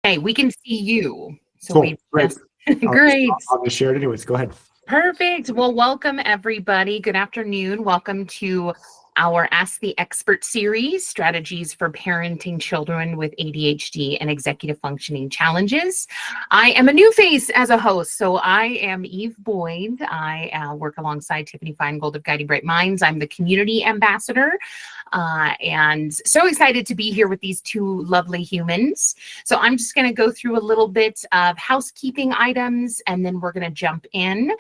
Hey, we can see you. So Cool. Great. Great. I'll just share it anyways. Go ahead. Perfect. Well, welcome everybody. Good afternoon. Welcome to our Ask the Expert series, strategies for parenting children with ADHD and executive functioning challenges. I am a new face as a host, so I am Eve Boyd. I work alongside Tiffany Feingold of Guiding Bright Minds. I'm the community ambassador, and so excited to be here with these two lovely humans. So I'm just going to go through a little bit of housekeeping items, and then we're going to jump in.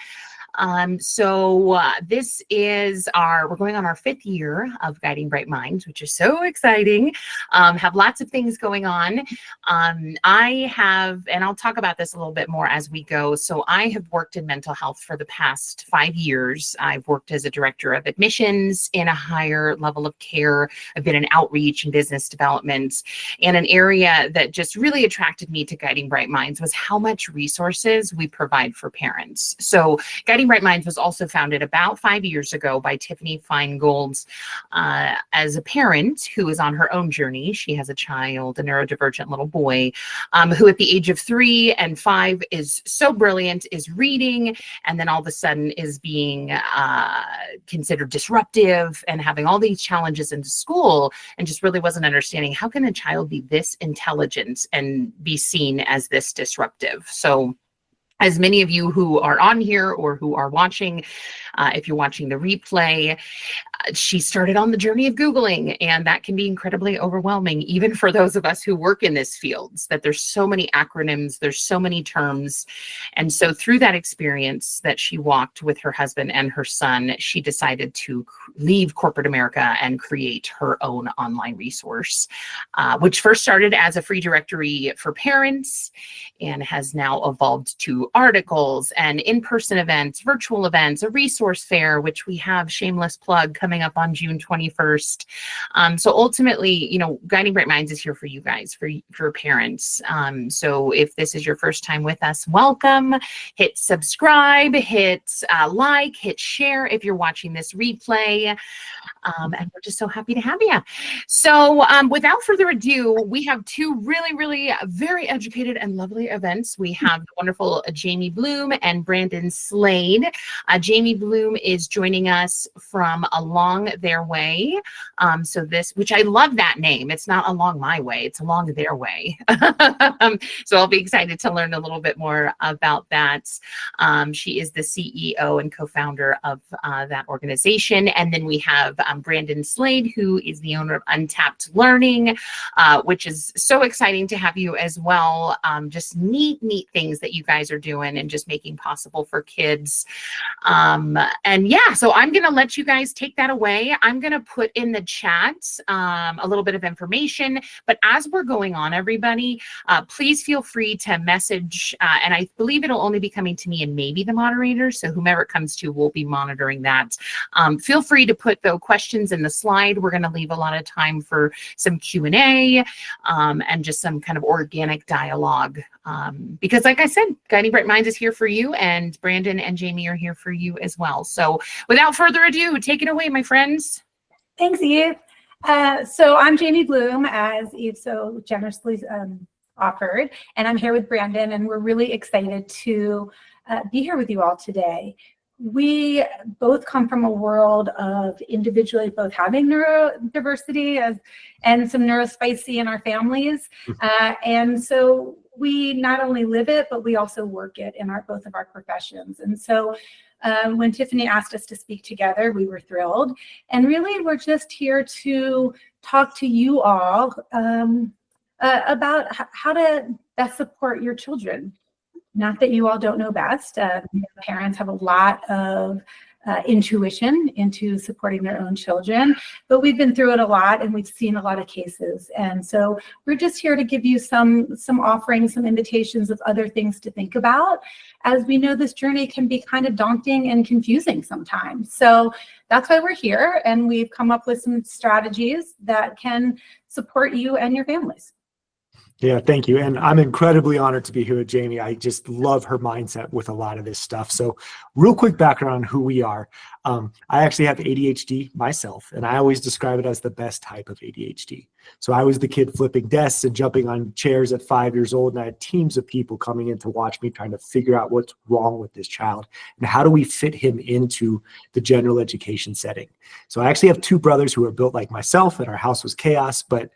This is we're going on our 5th year of Guiding Bright Minds, which is so exciting. Have lots of things going on. And I'll talk about this a little bit more as we go. So I have worked in mental health for the past 5 years. I've worked as a director of admissions in a higher level of care. I've been in outreach and business development. And an area that just really attracted me to Guiding Bright Minds was how much resources we provide for parents. So Guiding Bright Minds was also founded about 5 years ago by Tiffany Feingold as a parent who is on her own journey. She has a child, a neurodivergent little boy, who at the age of 3 and 5 is so brilliant, is reading, and then all of a sudden is being considered disruptive and having all these challenges in school, and just really wasn't understanding how can a child be this intelligent and be seen as this disruptive. So as many of you who are on here or who are watching, if you're watching the replay, she started on the journey of Googling, and that can be incredibly overwhelming, even for those of us who work in this field, that there's so many acronyms, there's so many terms. And so through that experience that she walked with her husband and her son, she decided to leave corporate America and create her own online resource, which first started as a free directory for parents and has now evolved to articles and in-person events, virtual events, a resource fair, which we have, shameless plug, coming up on June 21st. So ultimately, Guiding Bright Minds is here for you guys, for parents. So if this is your first time with us, welcome. Hit subscribe, hit like, hit share if you're watching this replay. And we're just so happy to have you. So without further ado, we have two really, really very educated and lovely events. We have the wonderful Jamie Blume and Brandon Slade. Jamie Blume is joining us from Along Their Way. Which I love that name. It's not Along My Way, it's Along Their Way. So I'll be excited to learn a little bit more about that. She is the CEO and co-founder of that organization. And then we have Brandon Slade, who is the owner of Untapped Learning, which is so exciting to have you as well. Just neat things that you guys are doing and just making possible for kids. So I'm going to let you guys take that away. I'm going to put in the chat a little bit of information, but as we're going on, everybody, please feel free to message, and I believe it'll only be coming to me and maybe the moderator, so whomever it comes to will be monitoring that. Feel free to put the questions in the slide. We're going to leave a lot of time for some Q&A and just some kind of organic dialogue, because like I said, Guiding Bright Minds is here for you, and Brandon and Jamie are here for you as well. So without further ado, take it away, my friends. Thanks, Eve. So I'm Jamie Blume, as Eve so generously offered, and I'm here with Brandon, and we're really excited to be here with you all today. We both come from a world of individually both having neurodiversity and some neurospicy in our families. And so we not only live it, but we also work it in both of our professions. And so when Tiffany asked us to speak together, we were thrilled. And really, we're just here to talk to you all about how to best support your children. Not that you all don't know best. Parents have a lot of intuition into supporting their own children, but we've been through it a lot and we've seen a lot of cases. And so we're just here to give you some offerings, some invitations of other things to think about, as we know this journey can be kind of daunting and confusing sometimes. So that's why we're here, and we've come up with some strategies that can support you and your families. Yeah, thank you. And I'm incredibly honored to be here with Jamie. I just love her mindset with a lot of this stuff. So real quick background on who we are. I actually have ADHD myself, and I always describe it as the best type of ADHD. So I was the kid flipping desks and jumping on chairs at 5 years old, and I had teams of people coming in to watch me trying to figure out what's wrong with this child and how do we fit him into the general education setting. So I actually have two brothers who are built like myself, and our house was chaos, but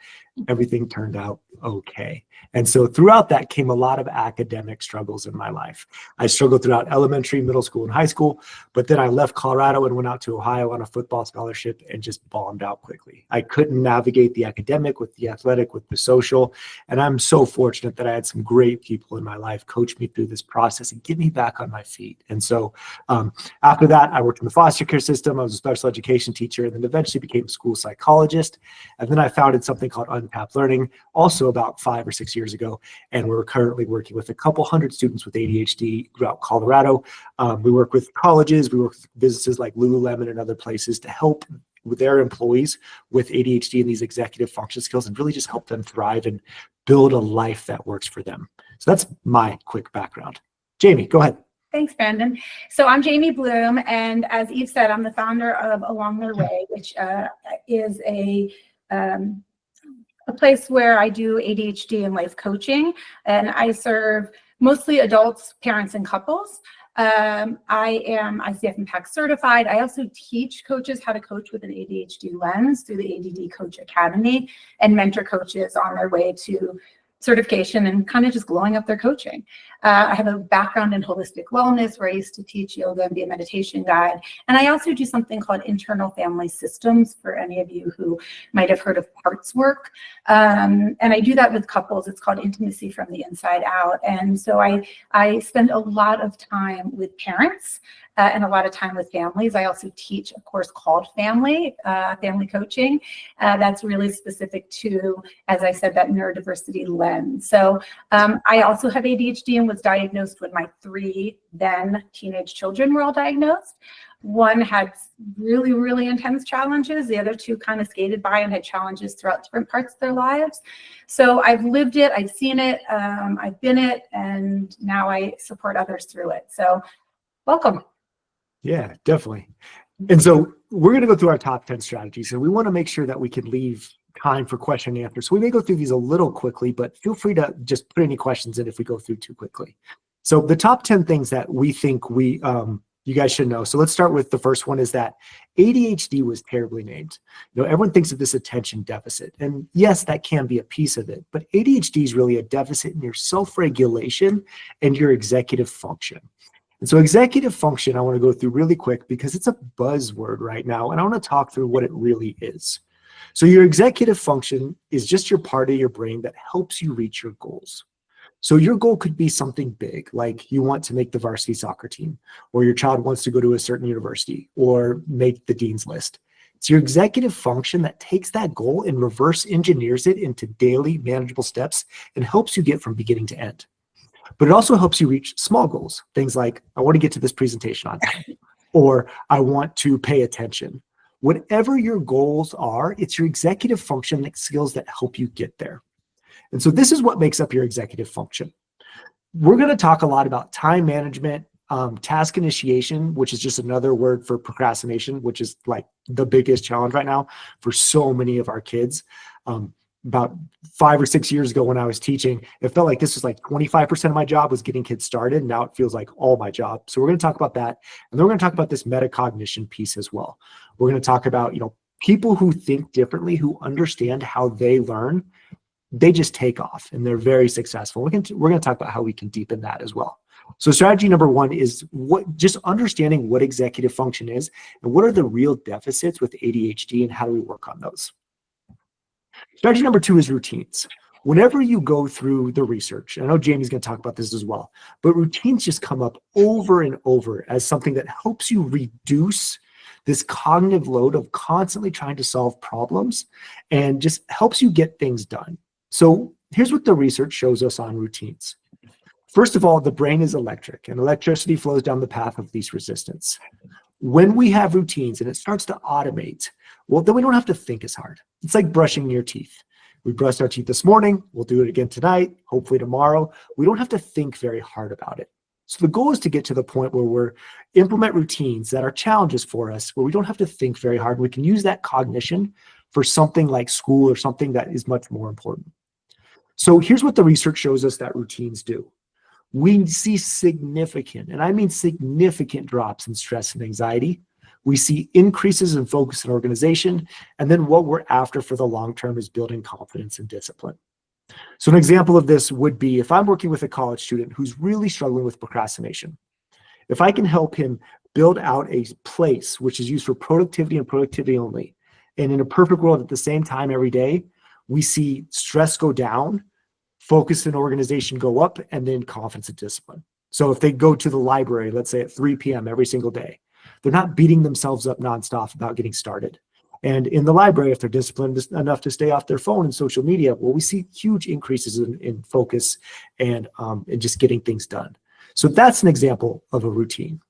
everything turned out okay. And so throughout that came a lot of academic struggles in my life. I struggled throughout elementary, middle school, and high school, but then I left Colorado and went out to Ohio on a football scholarship and just bombed out quickly. I couldn't navigate the academic with the athletic, with the social, and I'm so fortunate that I had some great people in my life coach me through this process and get me back on my feet. And so after that, I worked in the foster care system. I was a special education teacher, and then eventually became a school psychologist. And then I founded something called Untapped Learning, also about 5 or 6 years ago. And we're currently working with a couple hundred students with ADHD throughout Colorado. We work with colleges, we work with businesses like Lululemon and other places to help with their employees with ADHD and these executive function skills and really just help them thrive and build a life that works for them. So that's my quick background. Jamie, go ahead. Thanks, Brandon. So I'm Jamie Blume, and as Eve said, I'm the founder of Along Their Way, which is a place where I do ADHD and life coaching, and I serve mostly adults, parents, and couples. I am ICF Impact certified. I also teach coaches how to coach with an ADHD lens through the ADD Coach Academy and mentor coaches on their way to certification and kind of just glowing up their coaching. I have a background in holistic wellness where I used to teach yoga and be a meditation guide. And I also do something called internal family systems for any of you who might have heard of parts work. And I do that with couples. It's called intimacy from the inside out. And so I spend a lot of time with parents and a lot of time with families. I also teach a course called family coaching. That's really specific to, as I said, that neurodiversity lens. So I also have ADHD and was diagnosed when my 3 then teenage children were all diagnosed. One had really, really intense challenges. The other 2 kind of skated by and had challenges throughout different parts of their lives. So I've lived it, I've seen it, I've been it, and now I support others through it. So welcome. Yeah, definitely. And so we're going to go through our top 10 strategies, and we want to make sure that we can leave time for question and answer. So we may go through these a little quickly, but feel free to just put any questions in if we go through too quickly. So the top 10 things that we think you guys should know. So let's start with the first one, is that ADHD was terribly named. Everyone thinks of this attention deficit, and yes, that can be a piece of it, but ADHD is really a deficit in your self-regulation and your executive function. And so executive function, I want to go through really quick because it's a buzzword right now, and I want to talk through what it really is. So your executive function is just your part of your brain that helps you reach your goals. So your goal could be something big, like you want to make the varsity soccer team, or your child wants to go to a certain university or make the dean's list. It's your executive function that takes that goal and reverse engineers it into daily manageable steps and helps you get from beginning to end. But it also helps you reach small goals, things like, I want to get to this presentation on time, or I want to pay attention. Whatever your goals are, it's your executive function skills that help you get there. And so this is what makes up your executive function. We're going to talk a lot about time management, task initiation, which is just another word for procrastination, which is like the biggest challenge right now for so many of our kids. About 5 or 6 years ago when I was teaching, it felt like this was like 25% of my job was getting kids started. Now it feels like all my job. So we're going to talk about that. And then we're going to talk about this metacognition piece as well. We're going to talk about, people who think differently, who understand how they learn, they just take off and they're very successful. We're going to talk about how we can deepen that as well. So strategy number 1 is just understanding what executive function is and what are the real deficits with ADHD and how do we work on those. Strategy number 2 is routines. Whenever you go through the research, and I know Jamie's going to talk about this as well, but routines just come up over and over as something that helps you reduce this cognitive load of constantly trying to solve problems and just helps you get things done. So here's what the research shows us on routines. First of all, the brain is electric, and electricity flows down the path of least resistance. When we have routines and it starts to automate, well, then we don't have to think as hard. It's like brushing your teeth. We brushed our teeth this morning. We'll do it again tonight, hopefully tomorrow. We don't have to think very hard about it. So the goal is to get to the point where we're implement routines that are challenges for us, where we don't have to think very hard. We can use that cognition for something like school or something that is much more important. So here's what the research shows us that routines do. We see significant, and I mean significant, drops in stress and anxiety. We see increases in focus and organization. And then what we're after for the long term is building confidence and discipline. So an example of this would be if I'm working with a college student who's really struggling with procrastination. If I can help him build out a place which is used for productivity and productivity only, and in a perfect world at the same time every day, we see stress go down, focus and organization go up, and then confidence and discipline. So if they go to the library, let's say at 3 p.m. every single day, they're not beating themselves up nonstop about getting started. And in the library, if they're disciplined enough to stay off their phone and social media, well, we see huge increases in focus and just getting things done. So that's an example of a routine.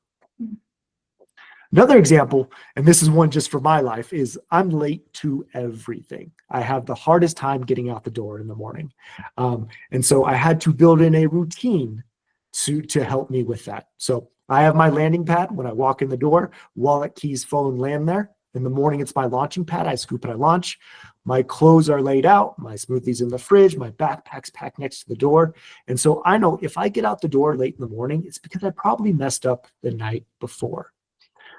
Another example, and this is one just for my life, is I'm late to everything. I have the hardest time getting out the door in the morning. And so I had to build in a routine to help me with that. So I have my landing pad. When I walk in the door, wallet, keys, phone land there. In the morning, it's my launching pad. I scoop and I launch. My clothes are laid out. My smoothies in the fridge. My backpack's packed next to the door. And so I know if I get out the door late in the morning, it's because I probably messed up the night before.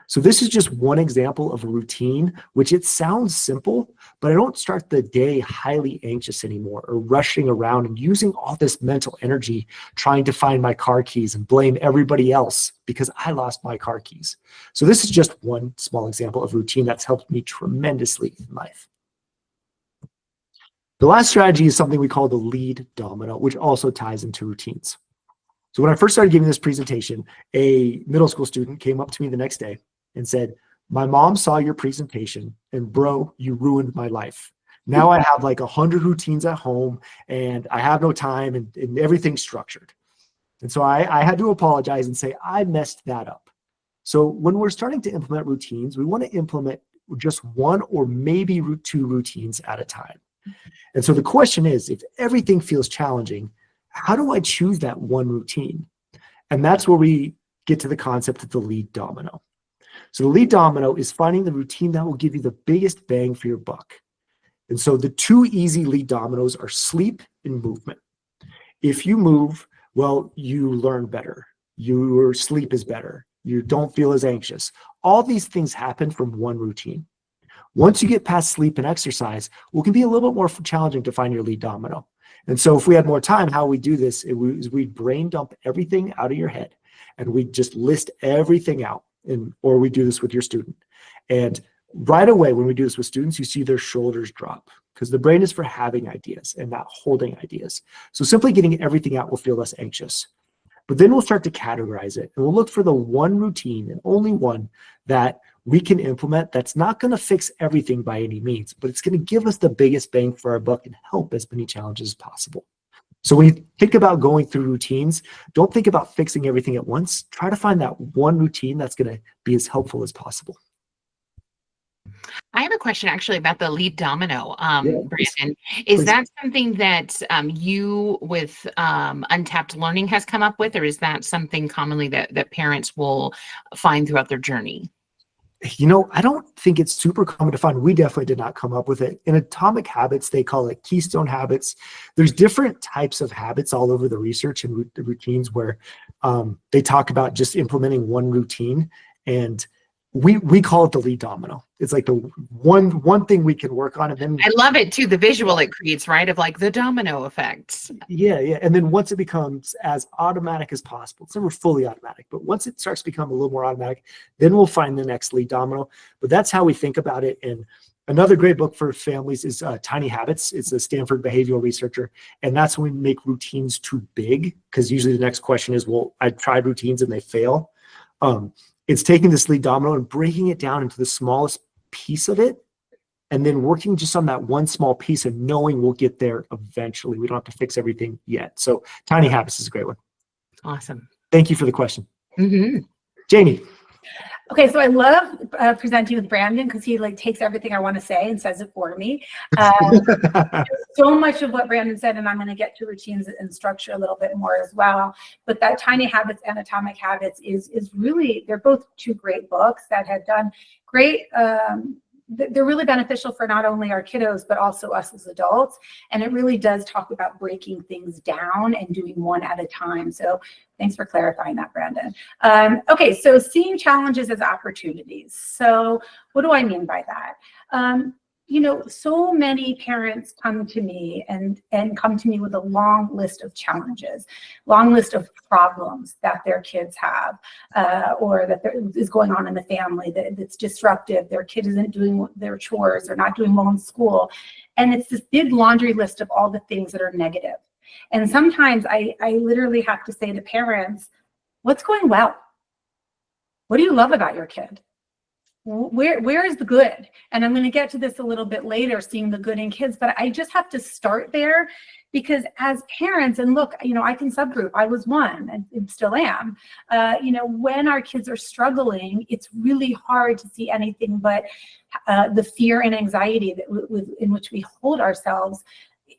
So this is just one example of a routine, which it sounds simple, but I don't start the day highly anxious anymore or rushing around and using all this mental energy trying to find my car keys and blame everybody else because I lost my car keys. So this is just one small example of routine that's helped me tremendously in life. The last strategy is something we call the lead domino, which also ties into routines. So when I first started giving this presentation, a middle school student came up to me the next day and said, "My mom saw your presentation and bro, you ruined my life. Now I have like 100 routines at home and I have no time and everything's structured." And so I had to apologize and say, I messed that up. So when we're starting to implement routines, we want to implement just one or maybe 2 routines at a time. And so the question is, if everything feels challenging, how do I choose that one routine? And that's where we get to the concept of the lead domino. So the lead domino is finding the routine that will give you the biggest bang for your buck. And so the 2 easy lead dominoes are sleep and movement. If you move, well, you learn better. Your sleep is better. You don't feel as anxious. All these things happen from one routine. Once you get past sleep and exercise, well, it can be a little bit more challenging to find your lead domino. And so if we had more time, how we do this is we'd brain dump everything out of your head and we just list everything out. Or we do this with your student. And right away, when we do this with students, you see their shoulders drop because the brain is for having ideas and not holding ideas. So simply getting everything out will feel less anxious. But then we'll start to categorize it and we'll look for the one routine and only one that we can implement that's not going to fix everything by any means, but it's going to give us the biggest bang for our buck and help as many challenges as possible. So when you think about going through routines, don't think about fixing everything at once. Try to find that one routine that's going to be as helpful as possible. I have a question actually about the lead domino, Brandon. Please. Is that something that you with Untapped Learning has come up with, or is that something commonly that parents will find throughout their journey? You know, I don't think it's super common to find. We definitely did not come up with it. In Atomic Habits, they call it keystone habits. There's different types of habits all over the research and the routines where they talk about just implementing one routine. And we call it the lead domino. It's like the one thing we can work on. And then I love it too, the visual it creates, right? Of like the domino effect. Yeah. And then once it becomes as automatic as possible, it's never fully automatic, but once it starts to become a little more automatic, then we'll find the next lead domino. But that's how we think about it. And another great book for families is Tiny Habits. It's a Stanford behavioral researcher. And that's when we make routines too big, because usually the next question is, well, I tried routines and they fail. It's taking this lead domino and breaking it down into the smallest piece of it, and then working just on that one small piece and knowing we'll get there eventually. We don't have to fix everything yet. So Tiny Habits is a great one. Awesome. Thank you for the question. Mm-hmm. Jamie. Okay, so I love presenting with Brandon because he like takes everything I want to say and says it for me. So much of what Brandon said, and I'm going to get to routines and structure a little bit more as well. But that Tiny Habits and Atomic Habits is really, they're both 2 great books that have done great they're really beneficial for not only our kiddos, but also us as adults. And it really does talk about breaking things down and doing one at a time. So thanks for clarifying that, Brandon. Okay, so seeing challenges as opportunities. So what do I mean by that? You know, so many parents come to me and come to me with a long list of challenges, long list of problems that their kids have, or that is going on in the family that's disruptive. Their kid isn't doing their chores or not doing well in school. And it's this big laundry list of all the things that are negative. And sometimes I literally have to say to parents, what's going well? What do you love about your kid? Where is the good? And I'm going to get to this a little bit later, seeing the good in kids, but I just have to start there, because as parents, and look, you know, I can subgroup, I was one and still am, you know, when our kids are struggling, it's really hard to see anything but the fear and anxiety in which we hold ourselves.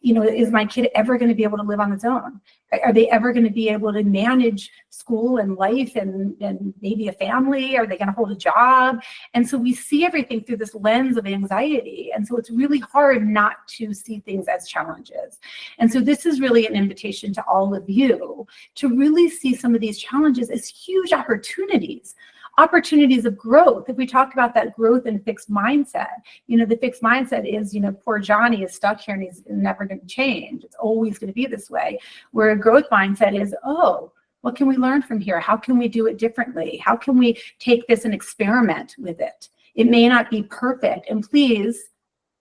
You know, is my kid ever going to be able to live on its own? Are they ever going to be able to manage school and life and maybe a family? Are they going to hold a job? And so we see everything through this lens of anxiety. And so it's really hard not to see things as challenges. And so this is really an invitation to all of you to really see some of these challenges as huge opportunities of growth. If we talk about that growth and fixed mindset, you know, the fixed mindset is, you know, poor Johnny is stuck here and he's never going to change. It's always going to be this way. Where a growth mindset is, oh, what can we learn from here? How can we do it differently? How can we take this and experiment with it? It may not be perfect. And please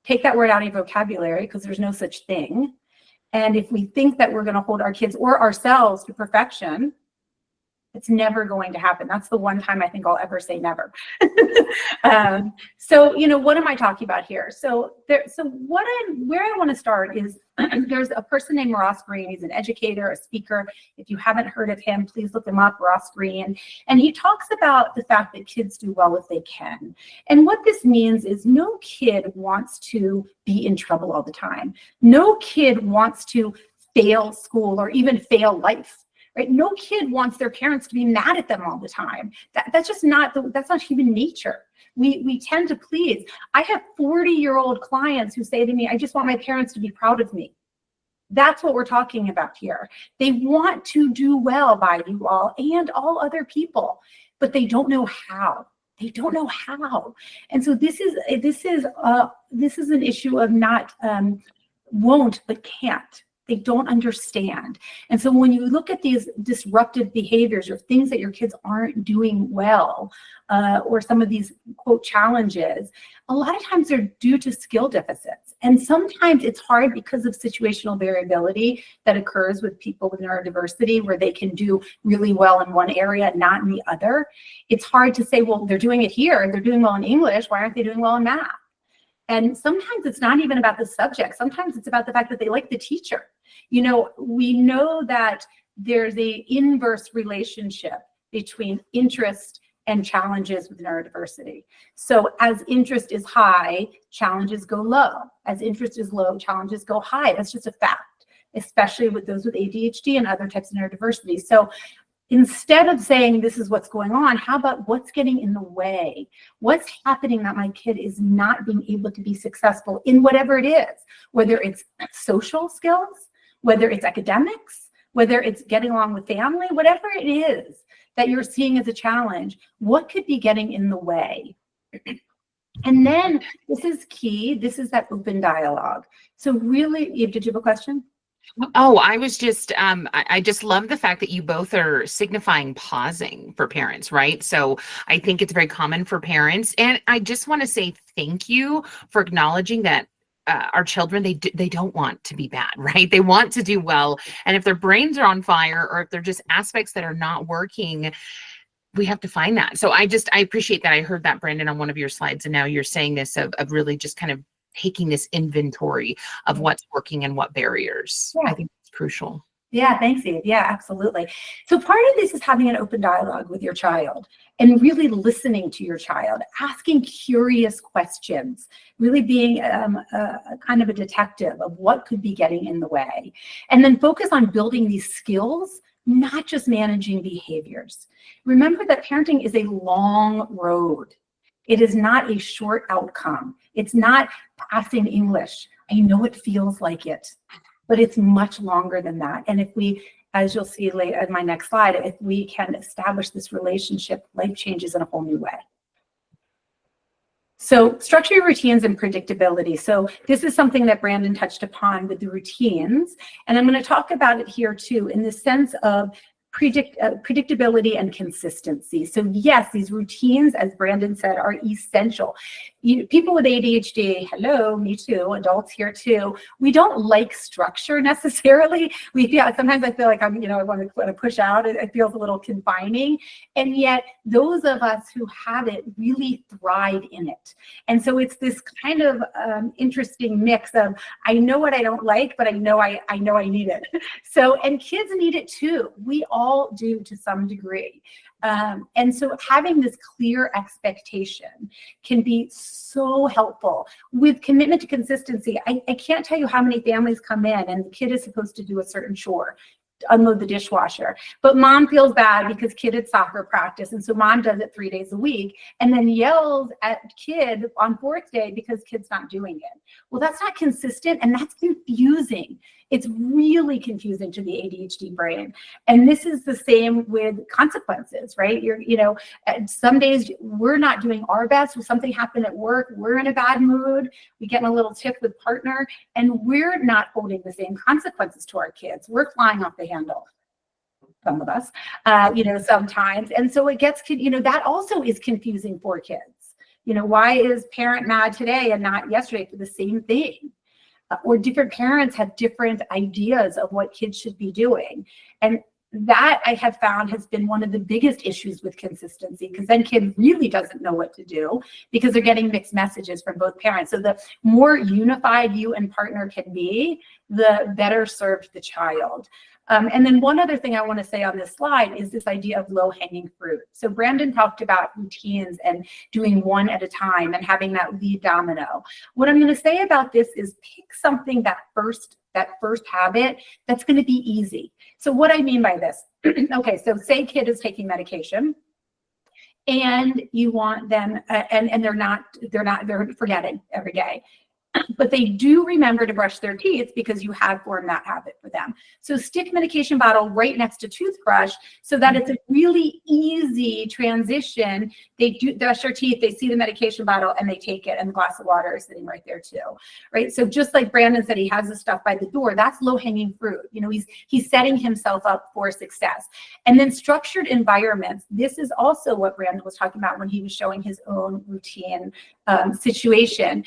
take that word out of your vocabulary, because there's no such thing. And if we think that we're going to hold our kids or ourselves to perfection, it's never going to happen. That's the one time I think I'll ever say never. So, you know, what am I talking about here? So where I want to start is there's a person named Ross Green. He's an educator, a speaker. If you haven't heard of him, please look him up, Ross Green. And he talks about the fact that kids do well if they can. And what this means is no kid wants to be in trouble all the time. No kid wants to fail school or even fail life. Right? No kid wants their parents to be mad at them all the time. That's just not that's not human nature. We tend to please. I have 40-year-old clients who say to me, I just want my parents to be proud of me. That's what we're talking about here. They want to do well by you all and all other people, but they don't know how. They don't know how. And so this is an issue of not won't but can't. They don't understand. And so when you look at these disruptive behaviors or things that your kids aren't doing well, or some of these quote challenges, a lot of times they're due to skill deficits. And sometimes it's hard because of situational variability that occurs with people with neurodiversity, where they can do really well in one area, not in the other. It's hard to say, well, they're doing it here, they're doing well in English, why aren't they doing well in math? And sometimes it's not even about the subject. Sometimes it's about the fact that they like the teacher. You know, we know that there's a inverse relationship between interest and challenges with neurodiversity. So as interest is high, challenges go low. As interest is low, challenges go high. That's just a fact, especially with those with ADHD and other types of neurodiversity. So instead of saying this is what's going on, how about what's getting in the way? What's happening that my kid is not being able to be successful in whatever it is, whether it's social skills, whether it's academics, whether it's getting along with family, whatever it is that you're seeing as a challenge, what could be getting in the way? And then this is key. This is that open dialogue. So really, did you have a question? Oh, I was just, I just love the fact that you both are signifying pausing for parents, right? So I think it's very common for parents. And I just want to say thank you for acknowledging that our children, they don't want to be bad, right? They want to do well. And if their brains are on fire, or if they're just aspects that are not working, we have to find that. So I appreciate that. I heard that, Brandon, on one of your slides. And now you're saying this of really just kind of taking this inventory of what's working and what barriers. Yeah. I think it's crucial. Yeah, thanks, Eve. Yeah, absolutely. So part of this is having an open dialogue with your child and really listening to your child, asking curious questions, really being a kind of a detective of what could be getting in the way. And then focus on building these skills, not just managing behaviors. Remember that parenting is a long road. It is not a short outcome. It's not passing English. I know it feels like it, but it's much longer than that. And if we, as you'll see later in my next slide, if we can establish this relationship, life changes in a whole new way. So structure your routines and predictability. So this is something that Brandon touched upon with the routines. And I'm going to talk about it here too, in the sense of predictability and consistency. So yes, these routines, as Brandon said, are essential. People with ADHD, hello, me too, adults here too, we don't like structure necessarily. Sometimes I feel like I want to push out. It feels a little confining. And yet those of us who have it really thrive in it. And so it's this kind of interesting mix of, I know what I don't like, but I know I need it. So, and kids need it too. We all do to some degree. And so having this clear expectation can be so helpful. With commitment to consistency, I can't tell you how many families come in and the kid is supposed to do a certain chore, unload the dishwasher, but mom feels bad because kid at soccer practice, and so mom does it 3 days a week and then yells at kid on 4th day because kid's not doing it. Well, that's not consistent, and that's confusing. It's really confusing to the ADHD brain. And this is the same with consequences, right? Some days we're not doing our best. When something happened at work, we're in a bad mood, we get in a little tiff with partner, and we're not holding the same consequences to our kids. We're flying off the handle, some of us, sometimes. And so it gets, that also is confusing for kids. Why is parent mad today and not yesterday for the same thing? Or different parents have different ideas of what kids should be doing. And that I have found has been one of the biggest issues with consistency, because then kid really doesn't know what to do because they're getting mixed messages from both parents. So the more unified you and partner can be, the better served the child. And then one other thing I want to say on this slide is this idea of low-hanging fruit. So Brandon talked about routines and doing one at a time and having that lead domino. What I'm going to say about this is pick something that first habit that's going to be easy. So what I mean by this, okay, so say kid is taking medication and you want them, and they're forgetting every day. But they do remember to brush their teeth because you have formed that habit for them. So stick medication bottle right next to toothbrush so that it's a really easy transition. They do brush their teeth, they see the medication bottle and they take it, and the glass of water is sitting right there too, right? So just like Brandon said, he has the stuff by the door, that's low-hanging fruit. He's setting himself up for success. And then structured environments. This is also what Brandon was talking about when he was showing his own routine situation.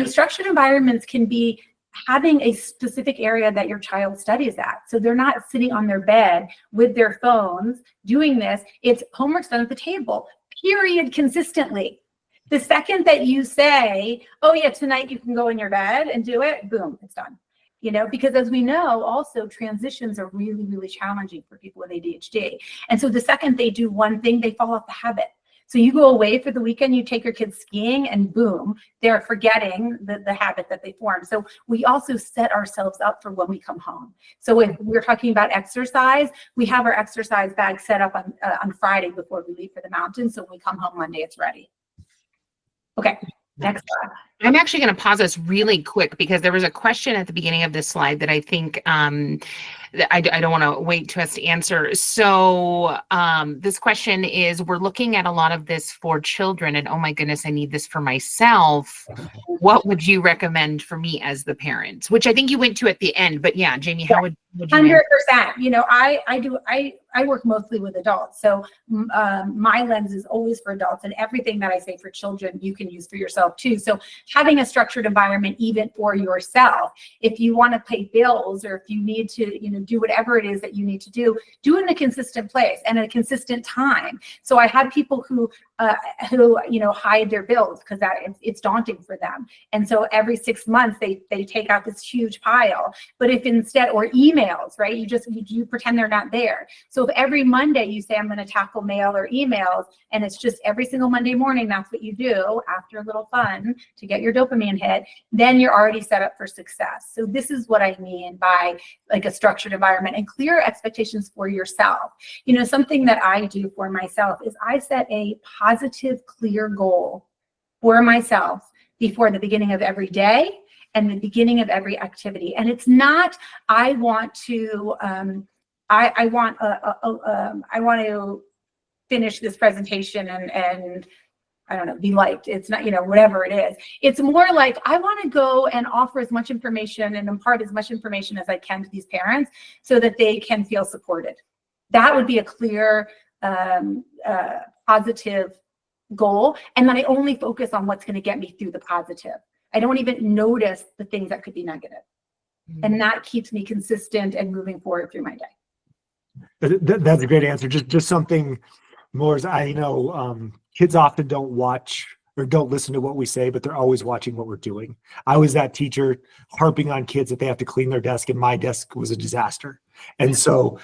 Structured environments can be having a specific area that your child studies at. So they're not sitting on their bed with their phones doing this. It's homework's done at the table, period, consistently. The second that you say, oh yeah, tonight you can go in your bed and do it, boom, it's done. Because as we know, also transitions are really, really challenging for people with ADHD. And so the second they do one thing, they fall off the habit. So you go away for the weekend, you take your kids skiing, and boom, they're forgetting the habit that they formed. So we also set ourselves up for when we come home. So if we're talking about exercise, we have our exercise bag set up on Friday before we leave for the mountains. So when we come home Monday, it's ready. Okay, next slide. I'm actually going to pause us really quick because there was a question at the beginning of this slide that I think I don't want to wait to us to answer. So this question is, we're looking at a lot of this for children, and oh my goodness, I need this for myself. What would you recommend for me as the parent? Which I think you went to at the end, but yeah, Jamie, how would you? 100%. I work mostly with adults. So my lens is always for adults, and everything that I say for children, you can use for yourself too. So having a structured environment, even for yourself, if you want to pay bills or if you need to, do whatever it is that you need to do in a consistent place and at a consistent time. So I have people who hide their bills because it's daunting for them. And so every 6 months they take out this huge pile. But if instead, or emails, right? You pretend they're not there. So if every Monday you say, I'm going to tackle mail or emails, and it's just every single Monday morning, that's what you do after a little fun to get your dopamine hit, then you're already set up for success. So this is what I mean by like a structured environment and clear expectations for yourself. Something that I do for myself is I set a positive, clear goal or myself before the beginning of every day and the beginning of every activity. And it's not, I want to finish this presentation and I don't know, be liked. It's not, whatever it is. It's more like I want to go and offer as much information and impart as much information as I can to these parents so that they can feel supported. That would be a clear, positive goal. And then I only focus on what's going to get me through the positive. I don't even notice the things that could be negative. And that keeps me consistent and moving forward through my day. That's a great answer. Just something more as I know, kids often don't watch or don't listen to what we say, but they're always watching what we're doing. I was that teacher harping on kids that they have to clean their desk, and my desk was a disaster. And so,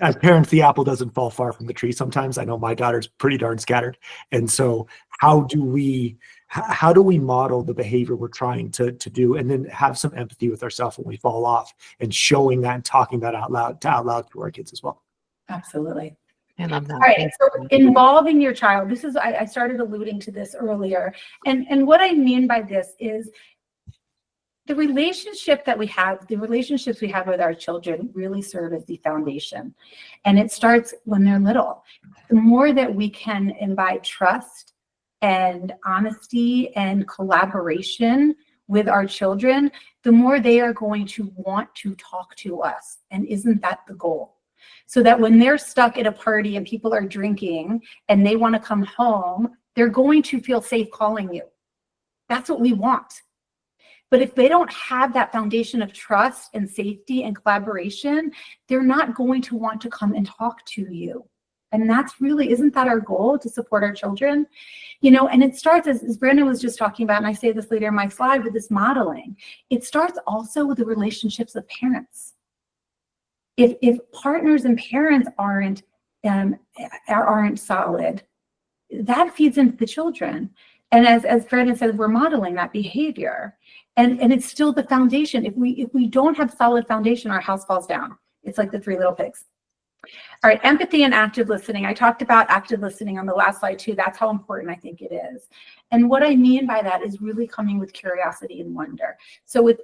as parents, the apple doesn't fall far from the tree. Sometimes I know my daughter's pretty darn scattered. And so how do we model the behavior we're trying to do, and then have some empathy with ourselves when we fall off, and showing that and talking that out loud to our kids as well. Absolutely. I love that. All right, so involving your child. This is, I started alluding to this earlier. And what I mean by this is the relationship that we have, the relationships we have with our children really serve as the foundation. And it starts when they're little. The more that we can imbibe trust and honesty and collaboration with our children, the more they are going to want to talk to us. And isn't that the goal? So that when they're stuck at a party and people are drinking and they want to come home, they're going to feel safe calling you. That's what we want. But if they don't have that foundation of trust and safety and collaboration, they're not going to want to come and talk to you. And that's really, isn't that our goal, to support our children? And it starts, as Brandon was just talking about, and I say this later in my slide, with this modeling. It starts also with the relationships of parents. If partners and parents aren't solid, that feeds into the children. And as Brandon said, we're modeling that behavior. And it's still the foundation. If we don't have solid foundation, our house falls down. It's like the Three Little Pigs. All right, empathy and active listening. I talked about active listening on the last slide too. That's how important I think it is. And what I mean by that is really coming with curiosity and wonder. So with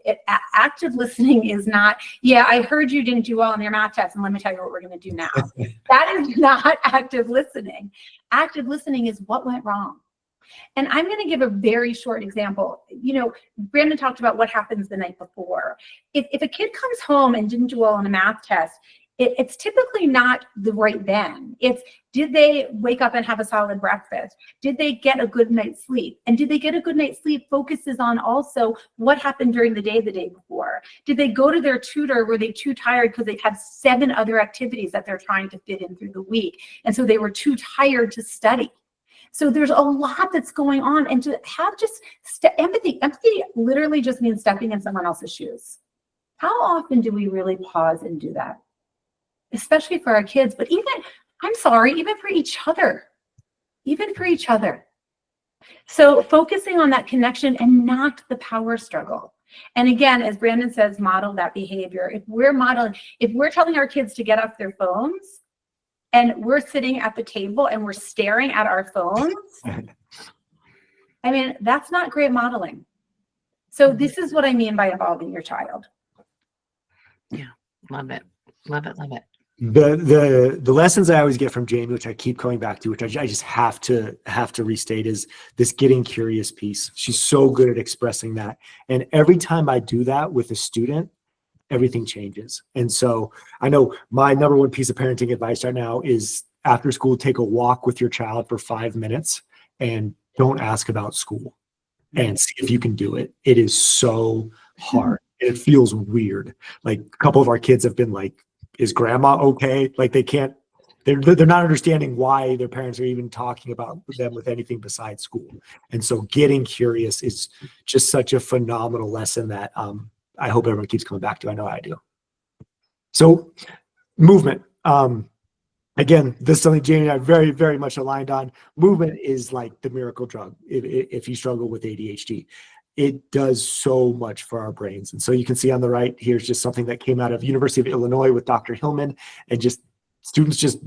active listening is not, yeah, I heard you didn't do well on your math test, and let me tell you what we're going to do now. That is not active listening. Active listening is what went wrong. And I'm going to give a very short example. Brandon talked about what happens the night before. If a kid comes home and didn't do well on a math test, it's typically not the right then. It's, did they wake up and have a solid breakfast? Did they get a good night's sleep? And did they get a good night's sleep focuses on also what happened during the day before. Did they go to their tutor? Were they too tired because they had 7 other activities that they're trying to fit in through the week? And so they were too tired to study. So there's a lot that's going on. And to have just empathy literally just means stepping in someone else's shoes. How often do we really pause and do that? Especially for our kids, but even for each other. So focusing on that connection and not the power struggle. And again, as Brandon says, model that behavior. If we're telling our kids to get off their phones and we're sitting at the table and we're staring at our phones, I mean, that's not great modeling. So this is what I mean by involving your child. Yeah, love it. Love it. The lessons I always get from Jamie, which I keep coming back to, which I just have to restate, is this getting curious piece. She's so good at expressing that. And every time I do that with a student, everything changes. And so I know my number one piece of parenting advice right now is after school, take a walk with your child for 5 minutes and don't ask about school and see if you can do it. It is so hard. It feels weird. Like a couple of our kids have been like, is grandma okay? Like they're not understanding why their parents are even talking about them with anything besides school. And so getting curious is just such a phenomenal lesson that I hope everyone keeps coming back to. I know I do. So movement. Again, this is something Jamie and I very, very much aligned on. Movement is like the miracle drug if you struggle with ADHD. It does so much for our brains. And so you can see on the right, here's just something that came out of University of Illinois with Dr. Hillman, and just students just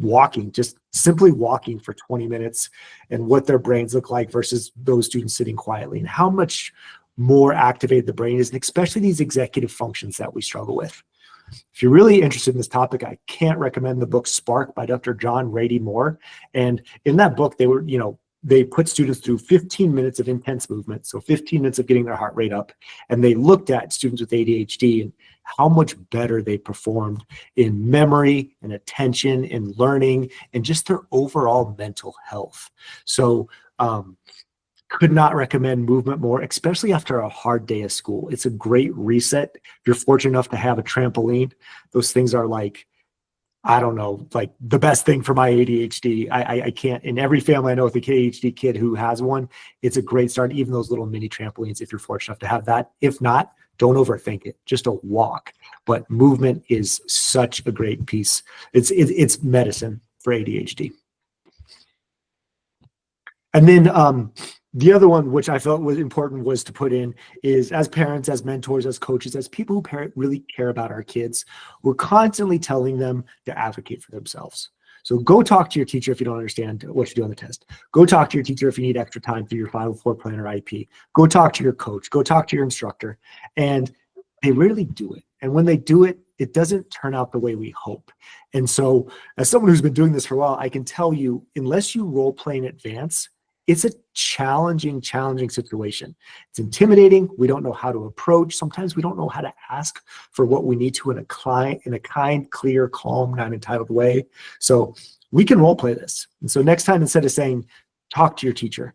simply walking for 20 minutes and what their brains look like versus those students sitting quietly and how much more activated the brain is, and especially these executive functions that we struggle with. If you're really interested in this topic, I can't recommend the book Spark by Dr. John Rady Moore. And in that book, they put students through 15 minutes of intense movement, so 15 minutes of getting their heart rate up, and they looked at students with ADHD and how much better they performed in memory and attention and learning and just their overall mental health. So could not recommend movement more, especially after a hard day of school. It's a great reset. If you're fortunate enough to have a trampoline, those things are like, I don't know, like the best thing for my ADHD. I can't, in every family I know with a ADHD kid who has one, it's a great start, even those little mini trampolines, if you're fortunate enough to have that. If not, don't overthink it, just a walk. But movement is such a great piece. It's medicine for ADHD. And then the other one, which I felt was important, was to put in is, as parents, as mentors, as coaches, as people who really care about our kids, we're constantly telling them to advocate for themselves. So go talk to your teacher if you don't understand what you do on the test. Go talk to your teacher if you need extra time for your Final Four plan or IP. Go talk to your coach. Go talk to your instructor. And they rarely do it. And when they do it, it doesn't turn out the way we hope. And so as someone who's been doing this for a while, I can tell you, unless you role play in advance, it's a challenging situation. It's intimidating. We don't know how to approach. Sometimes we don't know how to ask for what we need to in a kind, clear, calm, not entitled way. So we can role play this. And so next time, instead of saying, talk to your teacher,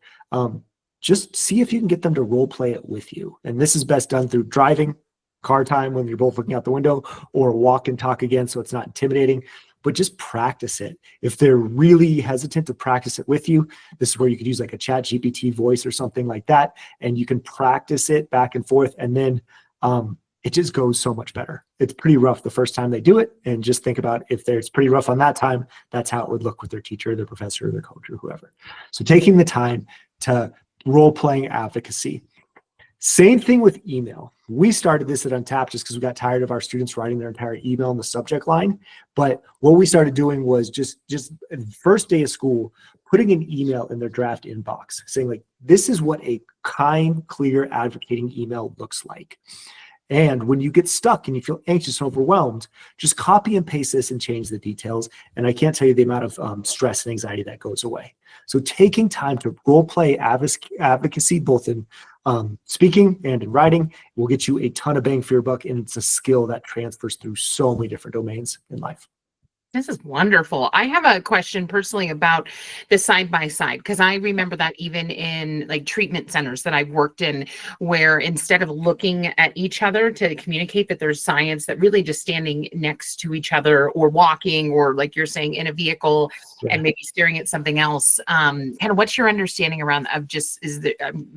just see if you can get them to role play it with you. And this is best done through driving, car time when you're both looking out the window, or walk and talk again so it's not intimidating. But just practice it. If they're really hesitant to practice it with you, this is where you could use like a ChatGPT voice or something like that, and you can practice it back and forth, and then it just goes so much better. It's pretty rough the first time they do it, and just think about if it's pretty rough on that time, that's how it would look with their teacher, their professor, their coach, or whoever. So taking the time to role-playing advocacy. Same thing with email. We started this at Untapped just because we got tired of our students writing their entire email in the subject line. But what we started doing was just first day of school, putting an email in their draft inbox saying like, this is what a kind, clear, advocating email looks like. And when you get stuck and you feel anxious and overwhelmed, just copy and paste this and change the details. And I can't tell you the amount of stress and anxiety that goes away. So taking time to role play advocacy, both in speaking and in writing, will get you a ton of bang for your buck. And it's a skill that transfers through so many different domains in life. This is wonderful. I have a question personally about the side-by-side, because I remember that even in like treatment centers that I've worked in, where instead of looking at each other to communicate that there's science, that really just standing next to each other or walking, or like you're saying, in a vehicle and maybe staring at something else. Kind of what's your understanding around of just, is there,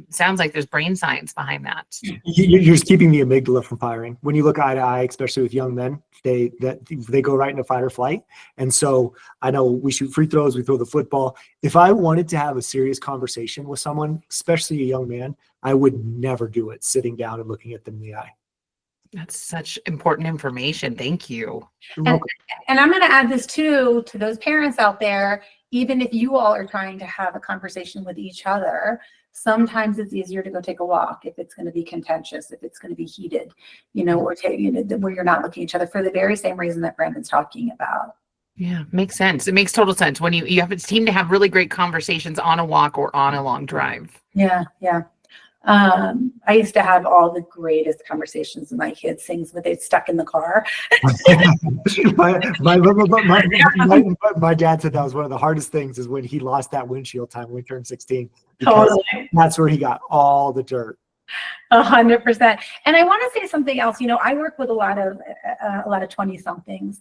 sounds like there's brain science behind that. You're just keeping the amygdala from firing. When you look eye to eye, especially with young men, they go right into fight or flight. And so I know we shoot free throws, we throw the football. If I wanted to have a serious conversation with someone, especially a young man, I would never do it sitting down and looking at them in the eye. That's such important information. Thank you. And I'm going to add this too, to those parents out there, even if you all are trying to have a conversation with each other, sometimes it's easier to go take a walk if it's going to be contentious, if it's going to be heated, or where you're not looking at each other, for the very same reason that Brandon's talking about. Yeah, makes sense. It makes total sense when you have a team to have really great conversations on a walk or on a long drive. Yeah. I used to have all the greatest conversations with my kids, things when they'd stuck in the car. my dad said that was one of the hardest things, is when he lost that windshield time when we turned 16. Totally. That's where he got all the dirt. 100%. And I want to say something else. I work with a lot of 20-somethings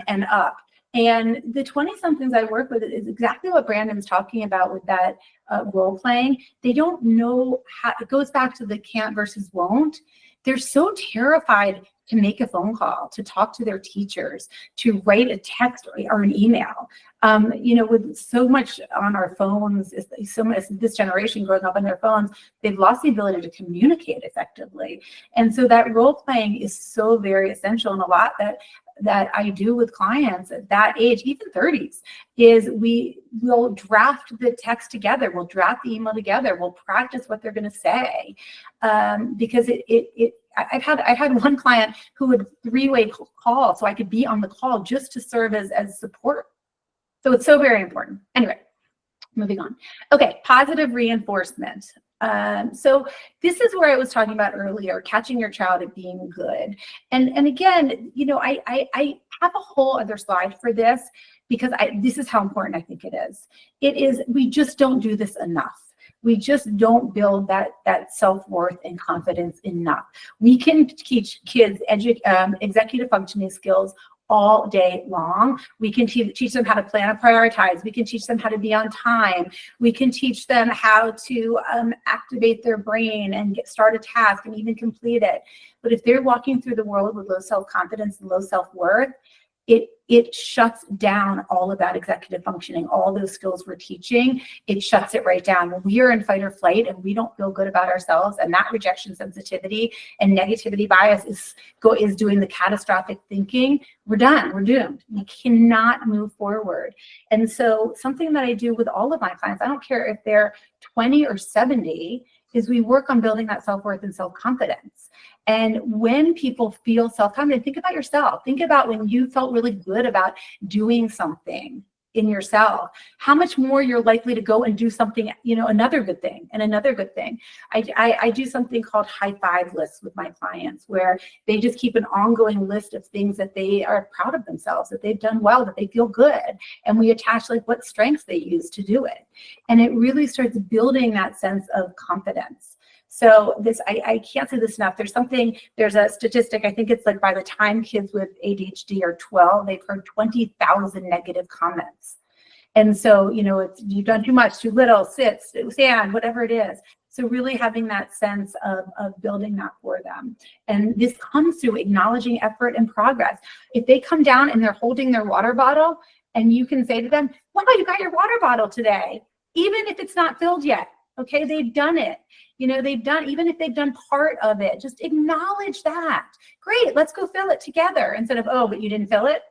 and up. And the 20-somethings I work with is exactly what Brandon's talking about with that role playing. They don't know how. It goes back to the can't versus won't. They're so terrified to make a phone call, to talk to their teachers, to write a text or an email. With so much on our phones, so much, this generation growing up on their phones, they've lost the ability to communicate effectively. And so that role playing is so very essential, and a lot that that I do with clients at that age, even 30s, is we will draft the text together. We'll draft the email together. We'll practice what they're going to say. Because I've had one client who would three-way call so I could be on the call just to serve as support. So it's so very important. Anyway, moving on. Okay, positive reinforcement. So this is where I was talking about earlier, catching your child at being good. And again, I have a whole other slide for this because this is how important I think it is. We just don't do this enough. We just don't build that self-worth and confidence enough. We can teach kids executive functioning skills all day long. We can teach them how to plan and prioritize. We can teach them how to be on time. We can teach them how to activate their brain and start a task and even complete it. But if they're walking through the world with low self-confidence and low self-worth, it shuts down all of that executive functioning, all those skills we're teaching. It shuts it right down. When we are in fight or flight and we don't feel good about ourselves, and that rejection sensitivity and negativity bias is doing the catastrophic thinking, we're done, we're doomed. We cannot move forward. And so something that I do with all of my clients, I don't care if they're 20 or 70, is we work on building that self-worth and self-confidence. And when people feel self-confident, think about yourself. Think about when you felt really good about doing something in yourself, how much more you're likely to go and do something, another good thing and another good thing. I do something called high five lists with my clients, where they just keep an ongoing list of things that they are proud of themselves, that they've done well, that they feel good. And we attach what strengths they use to do it. And it really starts building that sense of confidence. So I can't say this enough. There's a statistic, I think it's by the time kids with ADHD are 12, they've heard 20,000 negative comments. And so, it's, you've done too much, too little, sit, stand, whatever it is. So really having that sense of building that for them. And this comes through acknowledging effort and progress. If they come down and they're holding their water bottle, and you can say to them, wow, you got your water bottle today, even if it's not filled yet. Okay, they've done it. Even if they've done part of it, just acknowledge that. Great, let's go fill it together instead of, oh, but you didn't fill it.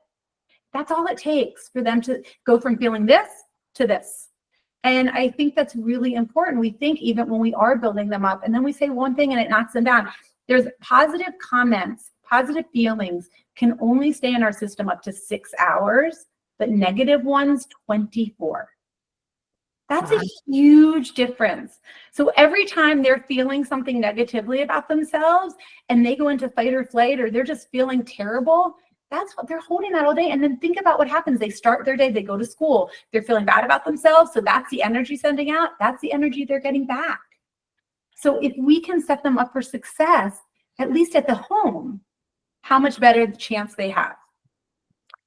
That's all it takes for them to go from feeling this to this. And I think that's really important. We think even when we are building them up and then we say one thing and it knocks them down, there's positive comments, positive feelings can only stay in our system up to 6 hours, but negative ones, 24. That's a huge difference. So every time they're feeling something negatively about themselves and they go into fight or flight, or they're just feeling terrible, that's what they're holding that all day. And then think about what happens. They start their day, they go to school, they're feeling bad about themselves. So that's the energy sending out. That's the energy they're getting back. So if we can set them up for success, at least at the home, how much better the chance they have.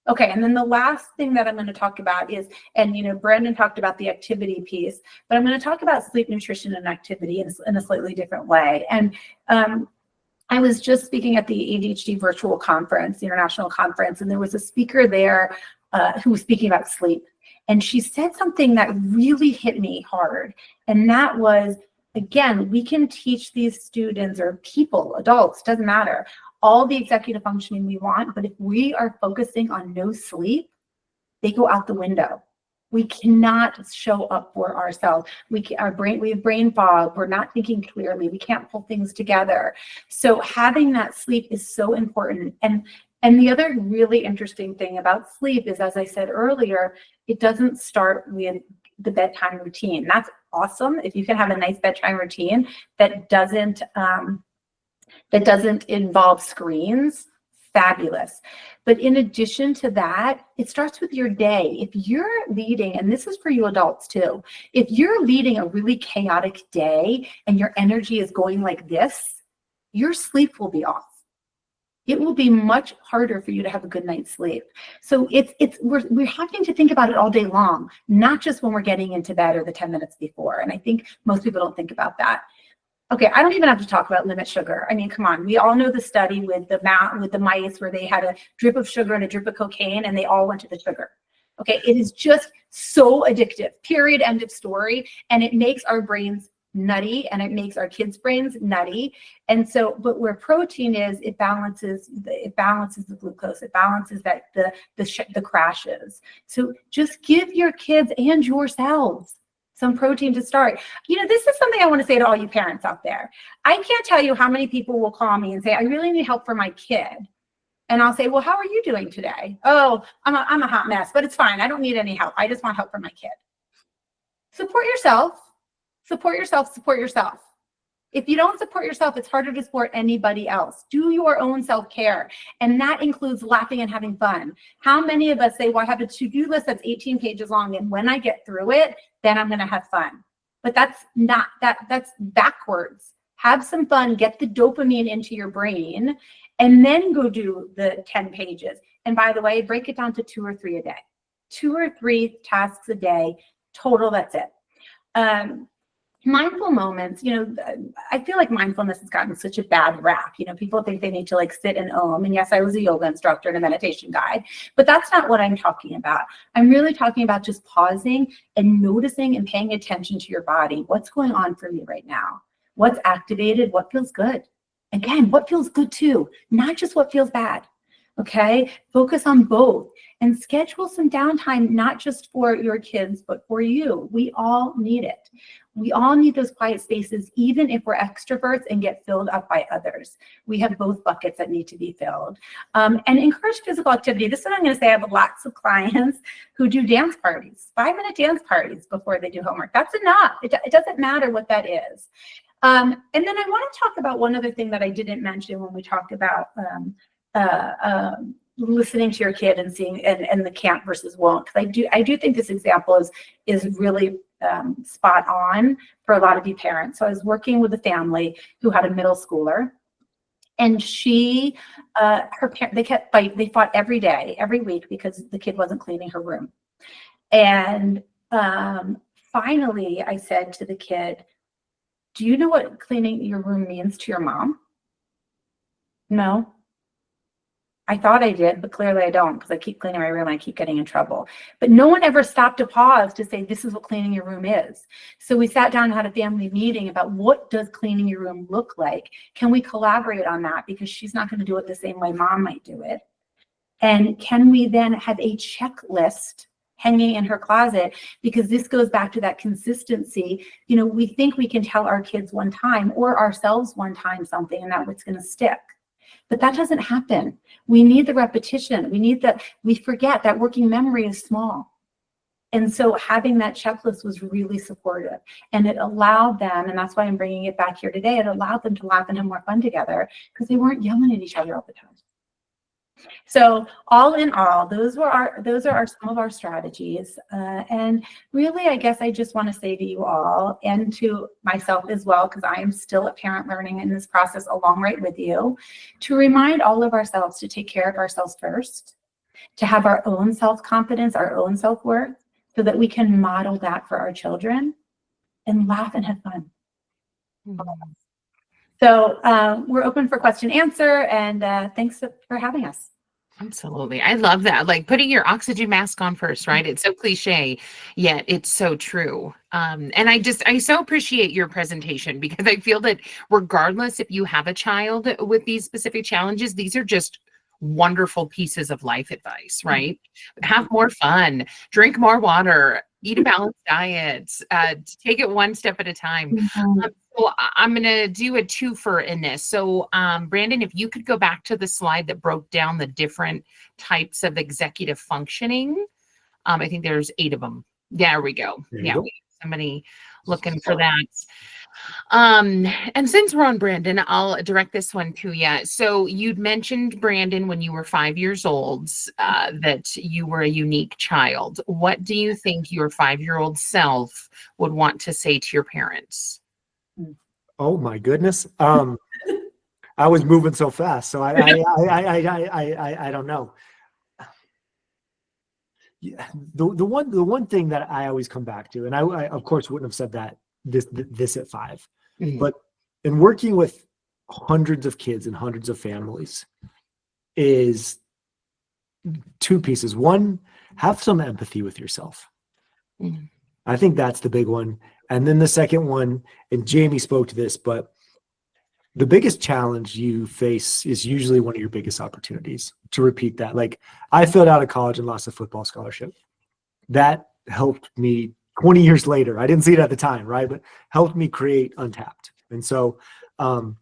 Okay, and then the last thing that I'm going to talk about is, and Brandon talked about the activity piece, but I'm going to talk about sleep, nutrition, and activity in a slightly different way. And I was just speaking at the ADHD virtual conference, the international conference, and there was a speaker there who was speaking about sleep. And she said something that really hit me hard. And that was, again, we can teach these students or people, adults, doesn't matter, all the executive functioning we want, but if we are focusing on no sleep, they go out the window. We cannot show up for ourselves. We have brain fog. We're not thinking clearly. We can't pull things together. So having that sleep is so important. And the other really interesting thing about sleep is, as I said earlier, it doesn't start with the bedtime routine. That's awesome if you can have a nice bedtime routine that doesn't involve screens, fabulous. But in addition to that, it starts with your day. If you're leading, and this is for you adults too, if you're leading a really chaotic day and your energy is going like this, your sleep will be off. It will be much harder for you to have a good night's sleep. So we're having to think about it all day long, not just when we're getting into bed or the 10 minutes before. And I think most people don't think about that. Okay, I don't even have to talk about limit sugar. I mean, come on. We all know the study with the mice where they had a drip of sugar and a drip of cocaine and they all went to the sugar. Okay, it is just so addictive, period, end of story. And it makes our brains nutty, and it makes our kids' brains nutty. And so, but where protein is, it balances the glucose, it balances that the crashes. So just give your kids and yourselves some protein to start. This is something I want to say to all you parents out there. I can't tell you how many people will call me and say, I really need help for my kid. And I'll say, well, how are you doing today? Oh, I'm a hot mess, but it's fine. I don't need any help. I just want help for my kid. Support yourself. Support yourself. Support yourself. If you don't support yourself, it's harder to support anybody else. Do your own self-care. And that includes laughing and having fun. How many of us say, well, I have a to-do list that's 18 pages long, and when I get through it, then I'm going to have fun. But that's backwards. Have some fun, get the dopamine into your brain, and then go do the 10 pages. And by the way, break it down to 2 or 3 a day. 2 or 3 tasks a day, total, that's it. Mindful moments, I feel like mindfulness has gotten such a bad rap. People think they need to sit and om. And yes, I was a yoga instructor and a meditation guide, but that's not what I'm talking about. I'm really talking about just pausing and noticing and paying attention to your body. What's going on for me right now? What's activated? What feels good? Again, what feels good too, not just what feels bad. Okay, focus on both and schedule some downtime, not just for your kids, but for you. We all need it. We all need those quiet spaces, even if we're extroverts and get filled up by others. We have both buckets that need to be filled. And encourage physical activity. This is what I'm going to say. I have lots of clients who do dance parties, 5-minute dance parties before they do homework. That's enough. It doesn't matter what that is. And then I want to talk about one other thing that I didn't mention when we talk about listening to your kid and seeing and the can't versus won't, because I do think this example is really spot on for a lot of you parents. So I was working with a family who had a middle schooler, and she her parent they fought every day, every week, because the kid wasn't cleaning her room. And finally I said to the kid, do you know what cleaning your room means to your mom? No. I thought I did, but clearly I don't, because I keep cleaning my room and I keep getting in trouble. But no one ever stopped to pause to say, this is what cleaning your room is. So we sat down and had a family meeting about, what does cleaning your room look like? Can we collaborate on that? Because she's not going to do it the same way mom might do it. And can we then have a checklist hanging in her closet? Because this goes back to that consistency. We think we can tell our kids one time or ourselves one time something, and that what's going to stick. But that doesn't happen. We need the repetition. We forget that working memory is small. And so having that checklist was really supportive, and it allowed them, and that's why I'm bringing it back here today, it allowed them to laugh and have more fun together, because they weren't yelling at each other all the time. So all in all, those are some of our strategies. And really, I guess I just want to say to you all, and to myself as well, because I am still a parent learning in this process along right with you, to remind all of ourselves to take care of ourselves first, to have our own self-confidence, our own self-worth, so that we can model that for our children, and laugh and have fun. Mm-hmm. So we're open for question and answer, and thanks for having us. Absolutely. I love that. Like putting your oxygen mask on first, right? It's so cliche, yet it's so true. And I so appreciate your presentation, because I feel that regardless if you have a child with these specific challenges, these are just wonderful pieces of life advice, right? Have more fun, drink more water, eat a balanced diet, take it one step at a time. Mm-hmm. So I'm going to do a twofer in this. So Brandon, if you could go back to the slide that broke down the different types of executive functioning. I think there's 8 of them. There we go. We have somebody looking for that. And since we're on Brandon, I'll direct this one to you. So you'd mentioned, Brandon, when you were 5 years old, that you were a unique child. What do you think your 5-year-old self would want to say to your parents? Oh my goodness. I was moving so fast, so I don't know. Yeah, the one thing that I always come back to, and I of course wouldn't have said that this at 5, but in working with hundreds of kids and hundreds of families is 2 pieces. One, have some empathy with yourself. I think that's the big one. And then the second one, and Jamie spoke to this, but the biggest challenge you face is usually one of your biggest opportunities. To repeat that, like I filled out of college and lost a football scholarship. That helped me 20 years later. I didn't see it at the time, right? But helped me create Untapped. And so some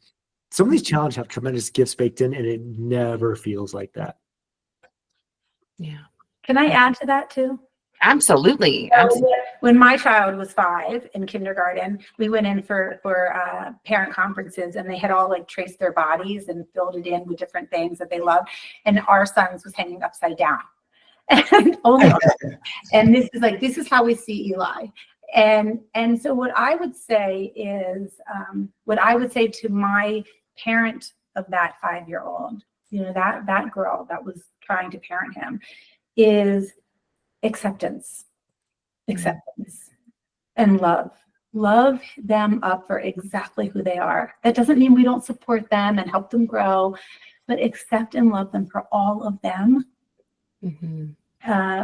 of these challenges have tremendous gifts baked in, and it never feels like that. Yeah. Can I add to that too? Absolutely. When my child was 5 in kindergarten, we went in for parent conferences, and they had all like traced their bodies and filled it in with different things that they loved. And our son's was hanging upside down. And this is how we see Eli. And so what I would say is, what I would say to my parent of that 5-year-old, that girl that was trying to parent him, is acceptance and love them up for exactly who they are. That doesn't mean we don't support them and help them grow, but accept and love them for all of them.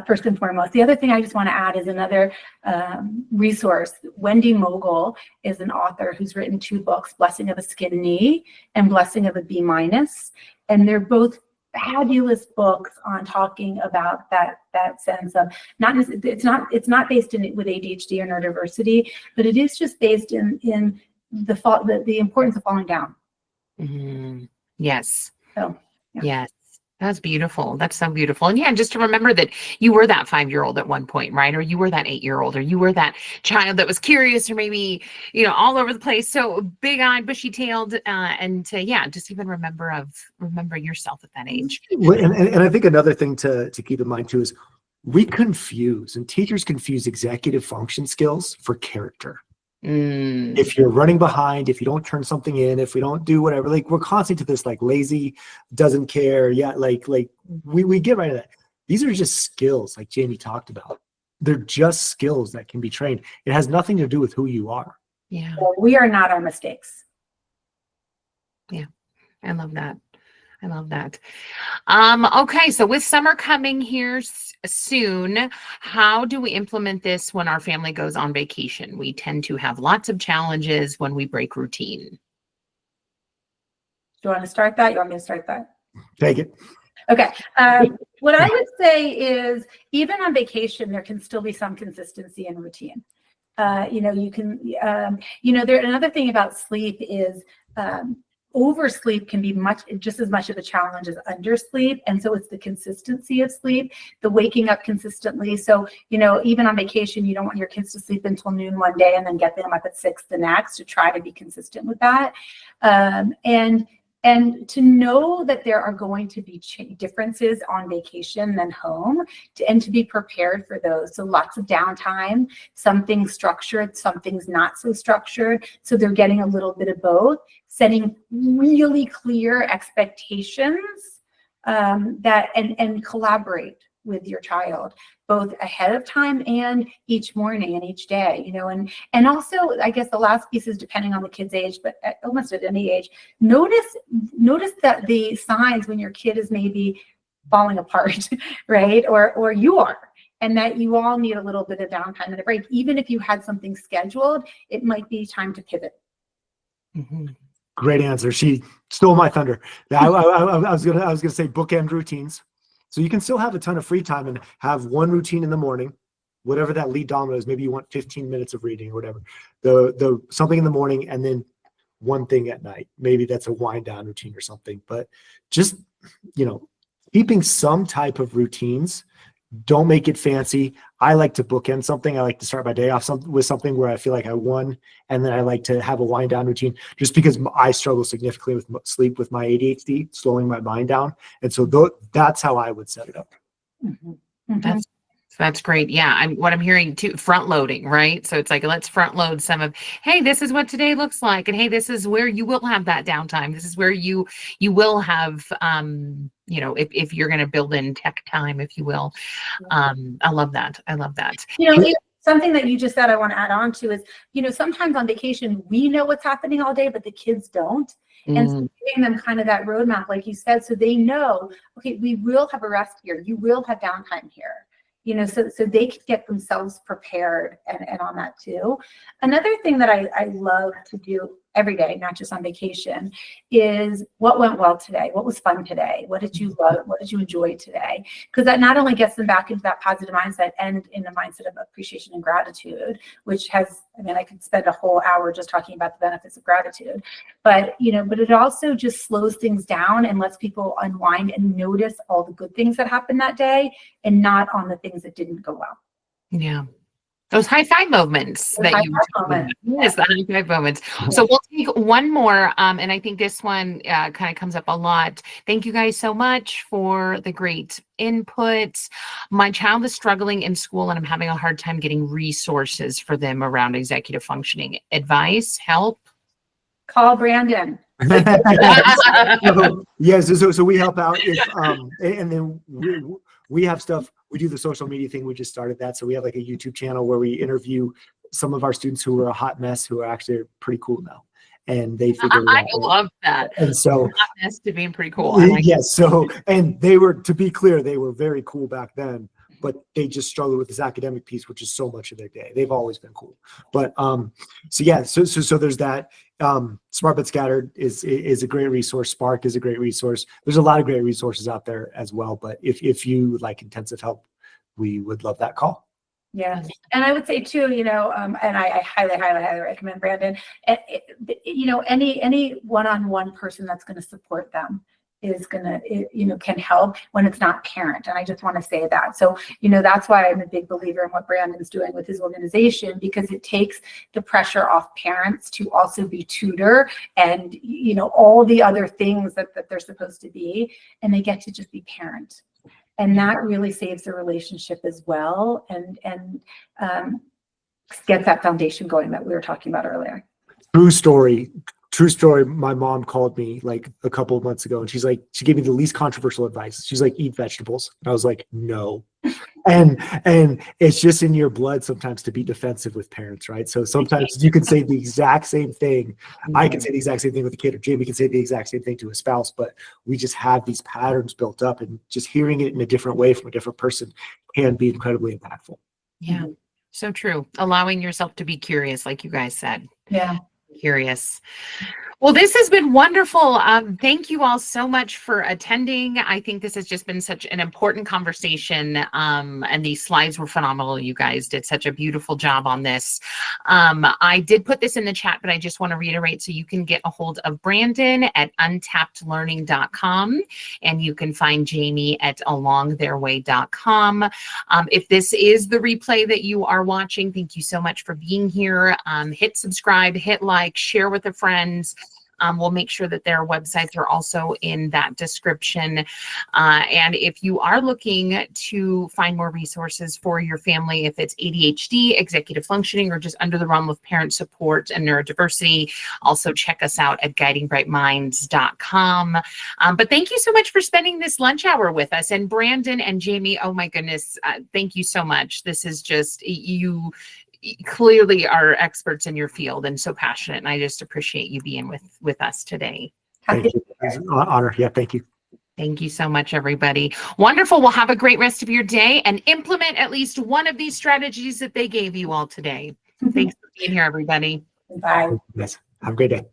First and foremost. The other thing I just want to add is another resource. Wendy Mogul is an author who's written 2 books, Blessing of a Skin Knee and Blessing of a B-. And they're both fabulous books on talking about that sense of it's not based in with ADHD or neurodiversity, but it is just based in the importance of falling down. Yes. So yeah. Yes. That's beautiful. That's so beautiful. And yeah, just to remember that you were that 5-year-old at one point, right? Or you were that 8-year-old, or you were that child that was curious, or maybe, all over the place. So big-eyed, bushy-tailed, and to, just even remember yourself at that age. And I think another thing to keep in mind too is we confuse, and teachers confuse executive function skills for character. If you're running behind, if you don't turn something in, if we don't do whatever, like we're constantly to this like lazy, doesn't care. Yeah. Like we get right to that. These are just skills like Jamie talked about. They're just skills that can be trained. It has nothing to do with who you are. Yeah. So we are not our mistakes. Yeah. I love that. Okay. So with summer coming here soon, how do we implement this when our family goes on vacation? We tend to have lots of challenges when we break routine. Do you want to start that? You want me to start that? Take it. Okay. What I would say is even on vacation, there can still be some consistency in routine. You can, another thing about sleep is, oversleep can be just as much of a challenge as undersleep. And so it's the consistency of sleep, the waking up consistently. So, even on vacation, you don't want your kids to sleep until noon one day and then get them up at 6 the next, to try to be consistent with that. And to know that there are going to be differences on vacation than home, and to be prepared for those. So lots of downtime, some things structured, some things not so structured. So they're getting a little bit of both, setting really clear expectations and collaborate with your child, both ahead of time and each morning and each day, and also, I guess the last piece is, depending on the kid's age, but almost at any age, notice that the signs when your kid is maybe falling apart, right? Or you are, and that you all need a little bit of downtime and a break. Even if you had something scheduled, it might be time to pivot. Great answer. She stole my thunder. I was gonna say bookend routines. So you can still have a ton of free time and have one routine in the morning, whatever that lead domino is. Maybe you want 15 minutes of reading or whatever. The something in the morning, and then one thing at night. Maybe that's a wind down routine or something. But just keeping some type of routines. Don't make it fancy. I like to bookend something. I like to start my day off with something where I feel like I won, and then I like to have a wind down routine, just because I struggle significantly with sleep with my ADHD, slowing my mind down. And so that's how I would set it up. That's great. Yeah. What I'm hearing too, front loading, right? So it's like, let's front load some of, hey, this is what today looks like. And hey, this is where you will have that downtime. This is where you will have, if you're going to build in tech time, if you will. I love that. Something that you just said I want to add on to is, sometimes on vacation, we know what's happening all day, but the kids don't. And so giving them kind of that roadmap, like you said, so they know, okay, we will have a rest here. You will have downtime here. so they could get themselves prepared and on that too. Another thing that I love to do every day, not just on vacation, is what went well today? What was fun today? What did you love? What did you enjoy today? Because that not only gets them back into that positive mindset and in the mindset of appreciation and gratitude, which has, I could spend a whole hour just talking about the benefits of gratitude, but it also just slows things down and lets people unwind and notice all the good things that happened that day and not on the things that didn't go well. Yeah. Those high five moments that you talked about. Yes, the high five moments. So we'll take one more, and I think this one kind of comes up a lot. Thank you guys so much for the great input. My child is struggling in school, and I'm having a hard time getting resources for them around executive functioning. Advice, help? Call Brandon. So we help out if and then we have stuff. We do the social media thing. We just started that. So we have like a YouTube channel where we interview some of our students who are a hot mess who are actually pretty cool now. And they figure it out. I love that. And so hot mess to being pretty cool. I like yes. So, and they were, to be clear, they were very cool back then, but they just struggled with this academic piece, which is so much of their day. They've always been cool. But so there's that. Smart but Scattered is a great resource. Spark is a great resource. There's a lot of great resources out there as well. But if you like intensive help, we would love that call. Yeah. And I would say too, and I highly recommend Brandon, any one-on-one person that's going to support them is going to, can help when it's not parent. And I just want to say that. So, that's why I'm a big believer in what Brandon's doing with his organization, because it takes the pressure off parents to also be tutor and, all the other things that they're supposed to be, and they get to just be parent. And that really saves the relationship as well and gets that foundation going that we were talking about earlier. True story. My mom called me like a couple of months ago and she gave me the least controversial advice. She's like, eat vegetables. And I was like, no. And it's just in your blood sometimes to be defensive with parents, right? So sometimes you can say the exact same thing. I can say the exact same thing with a kid, or Jamie can say the exact same thing to a spouse, but we just have these patterns built up, and just hearing it in a different way from a different person can be incredibly impactful. Yeah, so true. Allowing yourself to be curious, like you guys said. Yeah. Curious. Well, this has been wonderful. Thank you all so much for attending. I think this has just been such an important conversation. And these slides were phenomenal. You guys did such a beautiful job on this. I did put this in the chat, but I just want to reiterate, so you can get a hold of Brandon at untappedlearning.com, and you can find Jamie at alongtheirway.com. If this is the replay that you are watching, thank you so much for being here. Hit subscribe, hit like, share with a friend. We'll make sure that their websites are also in that description. And if you are looking to find more resources for your family, if it's ADHD, executive functioning, or just under the realm of parent support and neurodiversity, also check us out at guidingbrightminds.com. But thank you so much for spending this lunch hour with us. And Brandon and Jamie, oh my goodness, thank you so much. This is just, you clearly are experts in your field and so passionate, and I just appreciate you being with us today. Thank you. It's an honor. Yeah, thank you. Thank you so much, everybody. Wonderful. Well, have a great rest of your day and implement at least one of these strategies that they gave you all today. Thanks for being here, everybody. Bye. Yes. Have a great day.